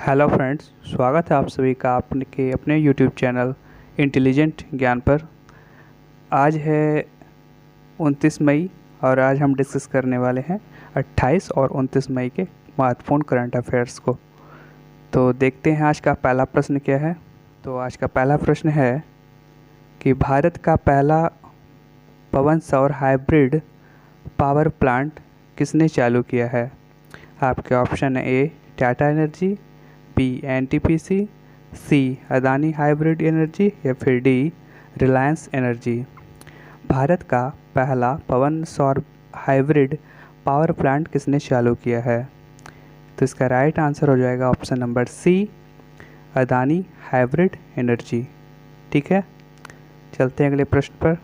Hello friends, स्वागत है आप सभी का आपके अपने यूट्यूब चैनल इंटेलिजेंट ज्ञान पर। आज है 29 मई और आज हम डिस्कस करने वाले हैं 28 और 29 मई के महत्वपूर्ण करंट अफेयर्स को। तो देखते हैं आज का पहला प्रश्न क्या है। तो आज का पहला प्रश्न है कि भारत का पहला पवन सौर हाइब्रिड पावर प्लांट किसने चालू किया है। आपके ऑप्शन है ए टाटा एनर्जी, बी एनटीपीसी, सी अदानी हाइब्रिड एनर्जी या फिर डी रिलायंस एनर्जी। भारत का पहला पवन सौर हाइब्रिड पावर प्लांट किसने चालू किया है। तो इसका राइट आंसर हो जाएगा option number C Adani hybrid energy. ठीक है, चलते हैं अगले प्रश्न पर।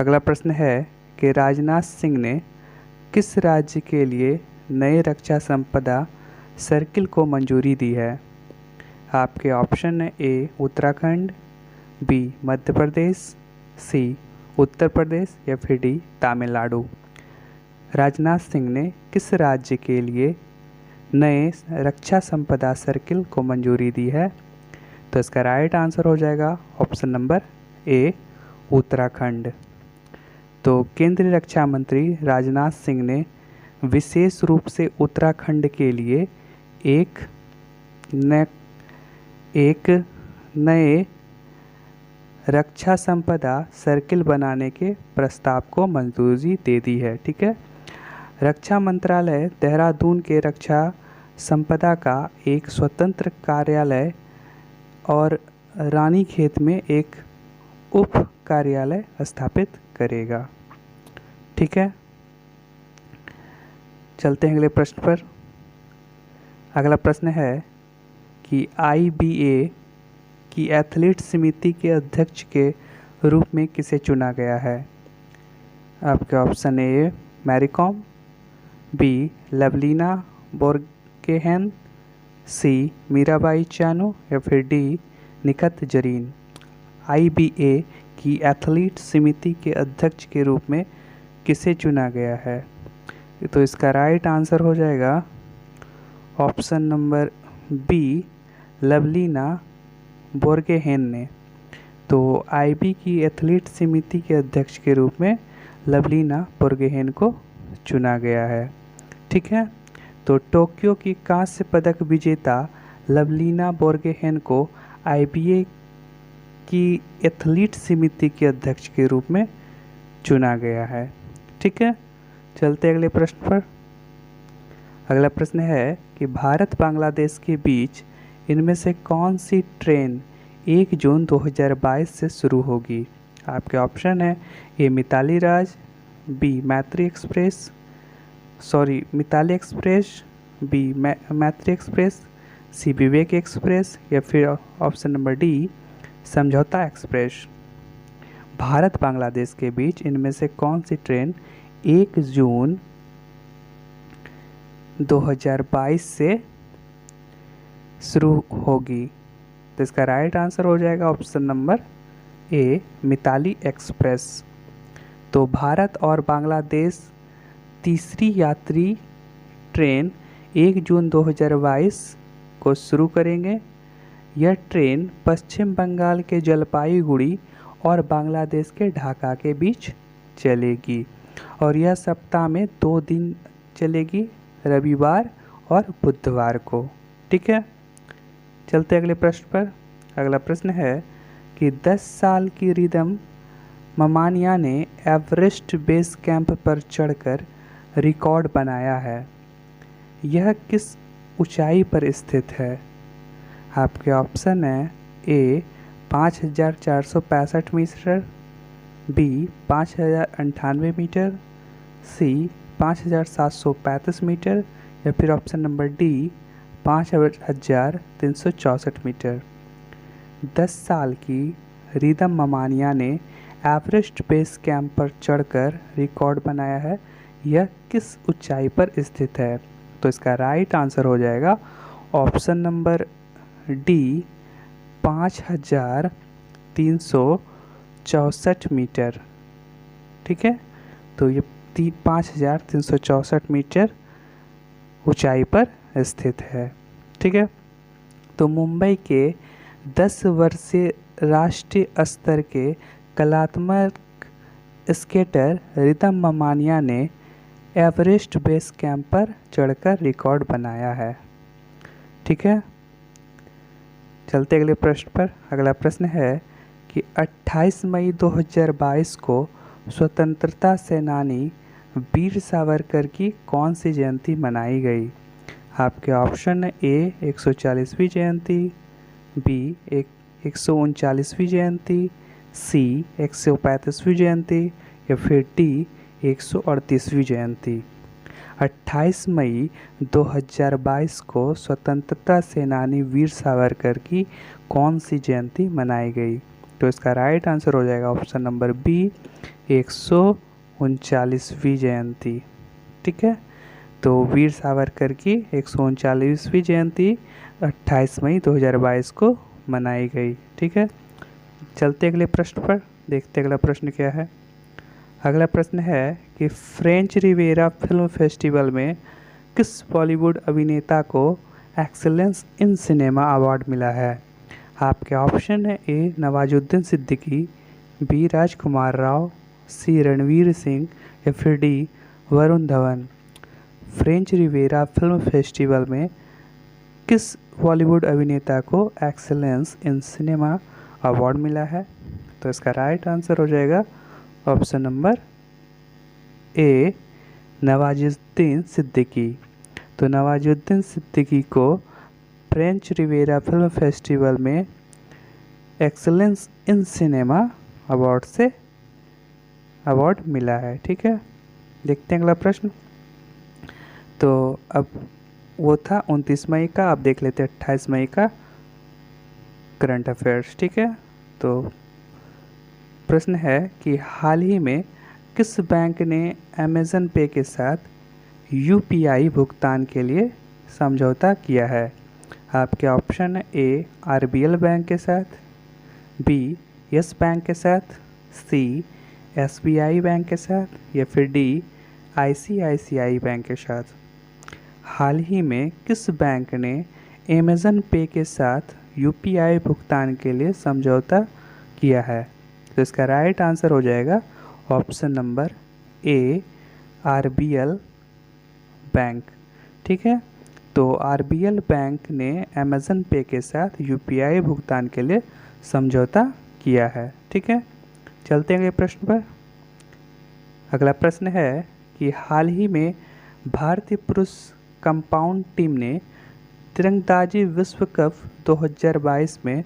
अगला प्रश्न है कि राजनाथ सिंह ने किस राज्य के लिए नए रक्षा संपदा सर्किल को मंजूरी दी है। आपके ऑप्शन है ए उत्तराखंड, बी मध्य प्रदेश, सी उत्तर प्रदेश या फिर डी तमिलनाडु। राजनाथ सिंह ने किस राज्य के लिए नए रक्षा संपदा सर्किल को मंजूरी दी है। तो इसका राइट आंसर हो जाएगा ऑप्शन नंबर ए उत्तराखंड। तो केंद्रीय रक्षा मंत्री राजनाथ सिंह ने विशेष रूप से उत्तराखंड के लिए एक नए रक्षा संपदा सर्किल बनाने के प्रस्ताव को मंजूरी दे दी है। ठीक है, रक्षा मंत्रालय देहरादून के रक्षा संपदा का एक स्वतंत्र कार्यालय और रानीखेत में एक उप कार्यालय स्थापित करेगा। ठीक है, चलते हैं अगले प्रश्न पर। अगला प्रश्न है कि आईबीए की एथलीट समिति के अध्यक्ष के रूप में किसे चुना गया है। आपके option A Mary Kom, B Lovlina Borgohain, C Mirabai Chanu या फिर डी निखत जरीन। आईबीए की एथलीट समिति के अध्यक्ष के रूप में किसे चुना गया है। तो इसका राइट आंसर हो जाएगा option number B Lovlina Borgohain ने। तो आईबी की एथलीट समिति के अध्यक्ष के रूप में लवलीना बोर्गोहेन को चुना गया है। ठीक है, तो टोक्यो की कांस्य पदक विजेता लवलीना बोर्गोहेन को आईबीए की एथलीट समिति के अध्यक्ष के रूप में चुना गया है। ठीक है, चलते अगले प्रश्न पर। अगला प्रश्न है कि भारत बांग्लादेश के बीच इनमें से कौन सी ट्रेन 1 जून 2022 से शुरू होगी। आपके ऑप्शन है ए मिताली राज, बी मैत्री एक्सप्रेस, मिताली एक्सप्रेस, बी मैत्री एक्सप्रेस, सी विवेक एक्सप्रेस या फिर ऑप्शन नंबर डी समझौता एक्सप्रेस। भारत बांग्लादेश के बीच इनमें से कौन सी ट्रेन 1 जून 2022 से शुरू होगी। तो इसका राइट आंसर हो जाएगा option number A Mitali express. तो भारत और बांग्लादेश तीसरी यात्री ट्रेन 1 जून 2022 को शुरू करेंगे। यह ट्रेन पश्चिम बंगाल के जलपाईगुड़ी और बांग्लादेश के ढाका के बीच चलेगी और यह सप्ताह में 2 दिन चलेगी, रविवार और बुधवार को। ठीक है, चलते अगले प्रश्न पर। अगला प्रश्न है कि 10 साल की रिदम ममानिया ने एवरेस्ट बेस कैंप पर चढ़कर रिकॉर्ड बनाया है। यह किस ऊंचाई पर स्थित है। आपके ऑप्शन है ए 5465 मीटर, बी 5098 मीटर, सी 5735 मीटर या फिर ऑप्शन नंबर डी 5364 मीटर। 10 साल की रिदम ममानिया ने एवरेस्ट बेस कैंप पर चढ़कर रिकॉर्ड बनाया है। यह किस ऊंचाई पर स्थित है। तो इसका राइट आंसर हो जाएगा ऑप्शन नंबर डी 5364 मीटर। ठीक है, तो ये 5364 मीटर ऊंचाई पर स्थित है। ठीक है। तो मुंबई के 10 वर्षीय राष्ट्रीय स्तर के कलात्मक स्केटर रितम ममानिया ने एवरेस्ट बेस कैंप पर चढ़कर रिकॉर्ड बनाया है। ठीक है, चलते अगले प्रश्न पर। अगला प्रश्न है कि 28 मई 2022 को स्वतंत्रता सेनानी वीर सावरकर की कौन सी जयंती मनाई गई? आपके ऑप्शन है ए 140वीं जयंती, बी 139वीं जयंती, सी 135वीं जयंती या फिर डी 138वीं जयंती। 28 मई 2022 को स्वतंत्रता सेनानी वीर सावरकर की कौन सी जयंती मनाई गई? तो इसका राइट आंसर हो जाएगा ऑप्शन नंबर बी 139वीं जयंती। ठीक है, तो वीर सावरकर की 139वीं जयंती 28 मई 2022 को मनाई गई। ठीक है, चलते अगले प्रश्न पर, देखते अगला प्रश्न क्या है। अगला प्रश्न है कि फ्रेंच रिवेरा फिल्म फेस्टिवल में किस बॉलीवुड अभिनेता को एक्सीलेंस इन सिनेमा अवार्ड मिला है? आपके ऑप्शन है A Nawazuddin Siddiqui, B Rajkummar Rao, C Ranveer Singh या फिर D Varun Dhawan. French Riviera film festival में किस बॉलीवुड अभिनेता को एक्सीलेंस इन सिनेमा अवार्ड मिला है? तो इसका राइट आंसर हो जाएगा ऑप्शन नंबर ए नवाजुद्दीन सिद्दीकी। तो नवाजुद्दीन सिद्दीकी को फ्रेंच रिवेरा फिल्म फेस्टिवल में एक्सीलेंस इन सिनेमा अवार्ड से अवार्ड मिला है। ठीक है, देखते हैं अगला प्रश्न। तो अब वो था 29 मई का, अब देख लेते हैं 28 मई का करंट अफेयर्स। ठीक है, तो प्रश्न है कि हाल ही में किस बैंक ने अमेज़न पे के साथ यूपीआई भुगतान के लिए समझौता किया है? आपके ऑप्शन है ए आरबीएल बैंक के साथ, बी यस बैंक के साथ, सी एसबीआई बैंक के साथ या फिर डी आईसीआईसीआई बैंक के साथ। हाल ही में किस बैंक ने अमेज़न पे के साथ यूपीआई भुगतान के लिए समझौता किया है? तो इसका राइट आंसर हो जाएगा ऑप्शन नंबर ए आरबीएल बैंक। ठीक है, तो आरबीएल बैंक ने अमेज़न पे के साथ यूपीआई भुगतान के लिए समझौता किया है। ठीक है, चलते हैं अगले प्रश्न पर। अगला प्रश्न है कि हाल ही में भारतीय पुरुष कंपाउंड टीम ने तिरंदाजी विश्व कप 2022 में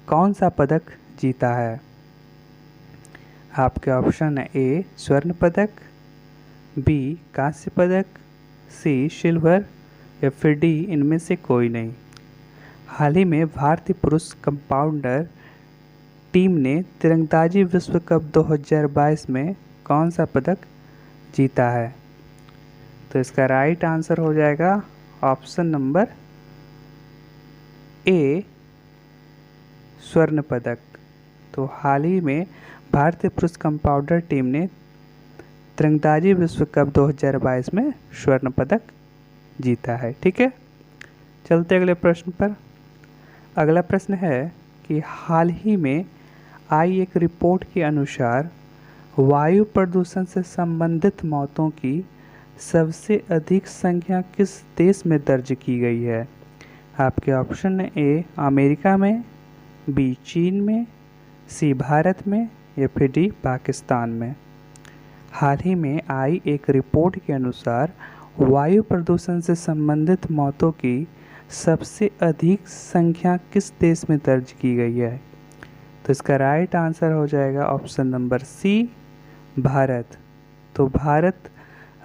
कौन सा पदक जीता है? आपके ऑप्शन है ए स्वर्ण पदक, बी कांस्य पदक, सी सिल्वर या फिर डी इनमें से कोई नहीं। हाल ही में भारतीय पुरुष कंपाउंडर टीम ने तिरंदाजी विश्व कप 2022 में कौन सा पदक जीता है? तो इसका राइट आंसर हो जाएगा ऑप्शन नंबर ए स्वर्ण पदक। तो हाल ही में भारतीय पुरुष कंपाउंडर टीम ने तिरंदाजी विश्व कप 2022 में स्वर्ण पदक जीता है। ठीक है, चलते अगले प्रश्न पर। अगला प्रश्न है कि हाल ही में आई एक रिपोर्ट के अनुसार वायु प्रदूषण से संबंधित मौतों की सबसे अधिक संख्या किस देश में दर्ज की गई है? आपके ऑप्शन है ए अमेरिका में, बी चीन में, सी भारत में या फिर डी पाकिस्तान में। हाल ही में आई एक रिपोर्ट के अनुसार वायु प्रदूषण से संबंधित मौतों की सबसे अधिक संख्या किस देश में दर्ज की गई है? तो इसका राइट आंसर हो जाएगा ऑप्शन नंबर सी भारत। तो भारत,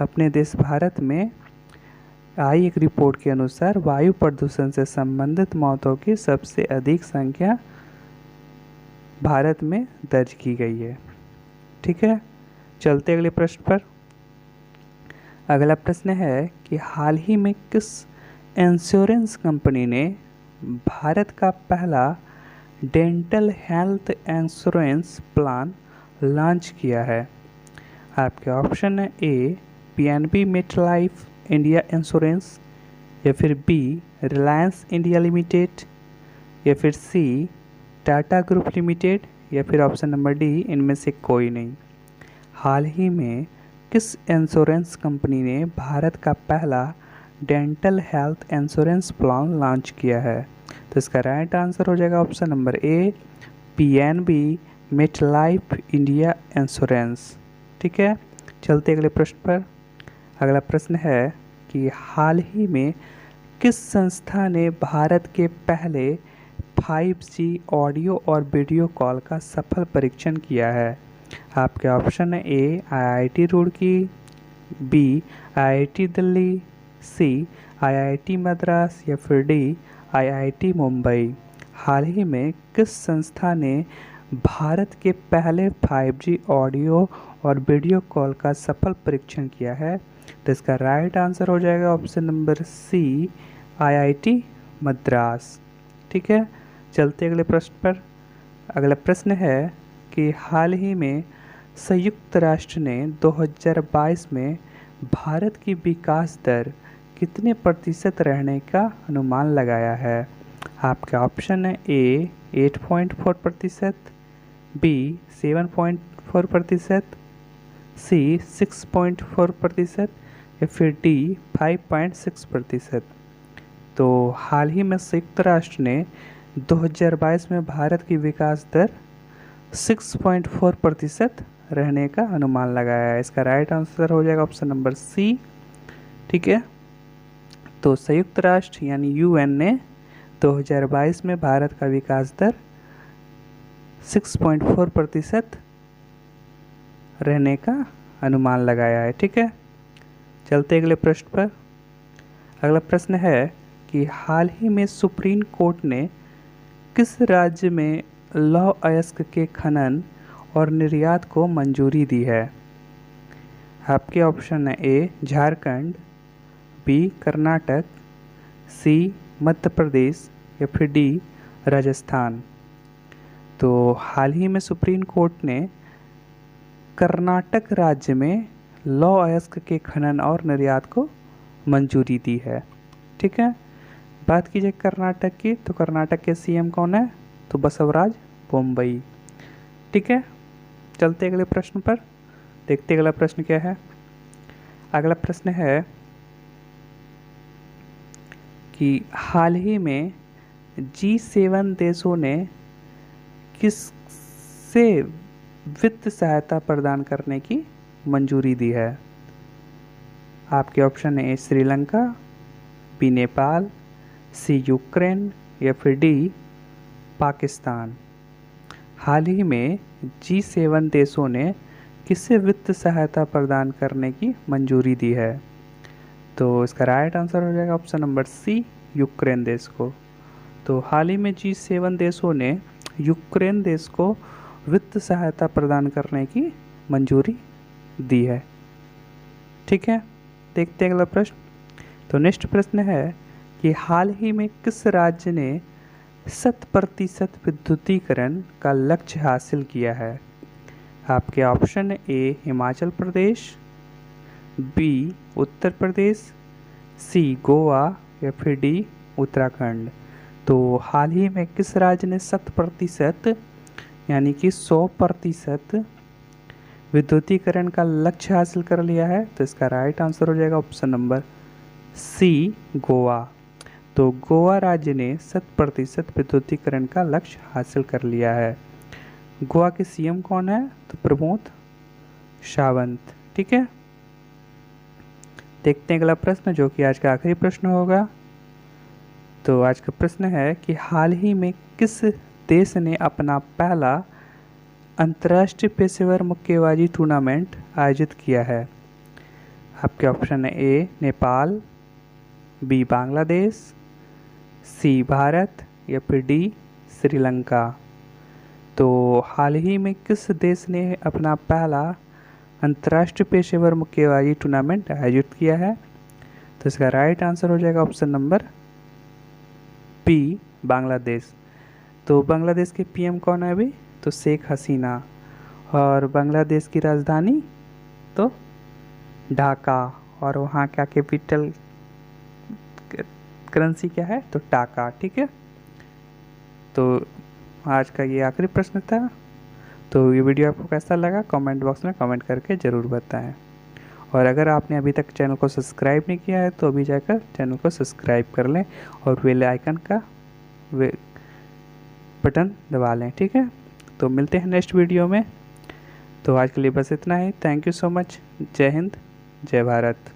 अपने देश भारत में आई एक रिपोर्ट के अनुसार वायु प्रदूषण से संबंधित मौतों की सबसे अधिक संख्या भारत में दर्ज की गई है। ठीक है, चलते अगले प्रश्न पर। अगला प्रश्न है कि हाल ही में किस इंश्योरेंस कंपनी ने भारत का पहला dental health insurance plan launch किया है? आपके ऑप्शन है ए पीएनबी मेटलाइफ इंडिया इंश्योरेंस या फिर बी रिलायंस इंडिया लिमिटेड, या फिर सी टाटा ग्रुप लिमिटेड, या फिर ऑप्शन नंबर डी इनमें से कोई नहीं। हाल ही में किस इंश्योरेंस कंपनी ने भारत का पहला dental health insurance plan launch किया है? तो इसका राइट आंसर हो जाएगा ऑप्शन नंबर ए पीएनबी मेटलाइफ इंडिया इंश्योरेंस। ठीक है, चलते अगले प्रश्न पर। अगला प्रश्न है कि हाल ही में किस संस्था ने भारत के पहले 5G ऑडियो और वीडियो कॉल का सफल परीक्षण किया है? आपके ऑप्शन है A IIT Roorkee, B IIT Delhi, C IIT Madras, या फिर डी आईआईटी मुंबई। हाल ही में किस संस्था ने भारत के पहले 5G ऑडियो और वीडियो कॉल का सफल परीक्षण किया है? तो इसका राइट आंसर हो जाएगा option number C IIT Madras. ठीक है, चलते अगले प्रश्न पर। अगला प्रश्न है कि हाल ही में संयुक्त राष्ट्र ने 2022 में भारत की विकास दर कितने प्रतिशत रहने का अनुमान लगाया है? आपके ऑप्शन है ए 8.4%, बी 7.4%, सी 6.4%, या फिर डी 5.6%। तो हाल ही में संयुक्त राष्ट्र ने 2022 में भारत की विकास दर 6.4% रहने का अनुमान लगाया है। इसका राइट आंसर हो जाएगा ऑप्शन नंबर सी। ठीक है, तो संयुक्त राष्ट्र यानी यूएन ने 2022 में भारत का विकास दर 6.4% रहने का अनुमान लगाया है। ठीक है, चलते अगले प्रश्न पर। अगला प्रश्न है कि हाल ही में सुप्रीम कोर्ट ने किस राज्य में लौह अयस्क के खनन और निर्यात को मंजूरी दी है? आपके ऑप्शन है ए झारखंड, बी कर्नाटक, सी मध्य प्रदेश, या फिर डी राजस्थान। तो हाल ही में सुप्रीम कोर्ट ने कर्नाटक राज्य में लौह अयस्क के खनन और निर्यात को मंजूरी दी है। ठीक है, बात कीजिए कर्नाटक की, तो कर्नाटक के सीएम कौन है? तो बसवराज बोम्मई। ठीक है, चलते अगले प्रश्न पर, देखते अगला प्रश्न क्या है। अगला प्रश्न है कि हाल ही में G7 देशों ने किससे वित्त सहायता प्रदान करने की मंजूरी दी है? आपके ऑप्शन है श्रीलंका, बी नेपाल, सी यूक्रेन, या फिर डी पाकिस्तान। हाल ही में G7 देशों ने किससे वित्त सहायता प्रदान करने की मंजूरी दी है? तो इसका राइट आंसर हो जाएगा ऑप्शन नंबर सी यूक्रेन देश को। तो हाल ही में G7 देशों ने यूक्रेन देश को वित्त सहायता प्रदान करने की मंजूरी दी है। ठीक है, देखते हैं अगला प्रश्न। तो नेक्स्ट प्रश्न है कि हाल ही में किस राज्य ने 100% विद्युतीकरण का लक्ष्य हासिल किया है? आपके option A Himachal Pradesh, B Uttar Pradesh, C Goa, या फिर डी उत्तराखंड। तो हाल ही में किस राज्य ने 100% यानी कि 100% विद्युतीकरण का लक्ष्य हासिल कर लिया है? तो इसका राइट आंसर हो जाएगा ऑप्शन नंबर सी गोवा। तो गोवा राज्य ने 100% विद्युतीकरण का लक्ष्य हासिल कर लिया है। गोवा के सीएम कौन है? तो प्रमोद सावंत। ठीक है, देखते हैं अगला प्रश्न जो कि आज का आखिरी प्रश्न होगा। तो आज का प्रश्न है कि हाल ही में किस देश ने अपना पहला अंतर्राष्ट्रीय पेशेवर मुक्केबाजी टूर्नामेंट आयोजित किया है? आपके ऑप्शन है ए नेपाल, बी बांग्लादेश, सी भारत, या फिर डी श्रीलंका। तो हाल ही में किस देश ने अपना पहला अंतर्राष्ट्रीय पेशेवर मुक्केबाजी टूर्नामेंट आयोजित किया है? तो इसका राइट आंसर हो जाएगा ऑप्शन नंबर बी बांग्लादेश। तो बांग्लादेश के पीएम कौन है अभी? तो शेख हसीना। और बांग्लादेश की राजधानी तो ढाका, और वहाँ का कैपिटल करेंसी क्या है, तो टाका। ठीक है, तो आज का ये आखिरी प्रश्न था। तो ये वीडियो आपको कैसा लगा कमेंट बॉक्स में कमेंट करके ज़रूर बताएं। और अगर आपने अभी तक चैनल को सब्सक्राइब नहीं किया है तो अभी जाकर चैनल को सब्सक्राइब कर लें और बेल आइकन का बटन दबा लें। ठीक है, तो मिलते हैं नेक्स्ट वीडियो में। तो आज के लिए बस इतना ही। Thank you so much. जय हिंद, जय भारत।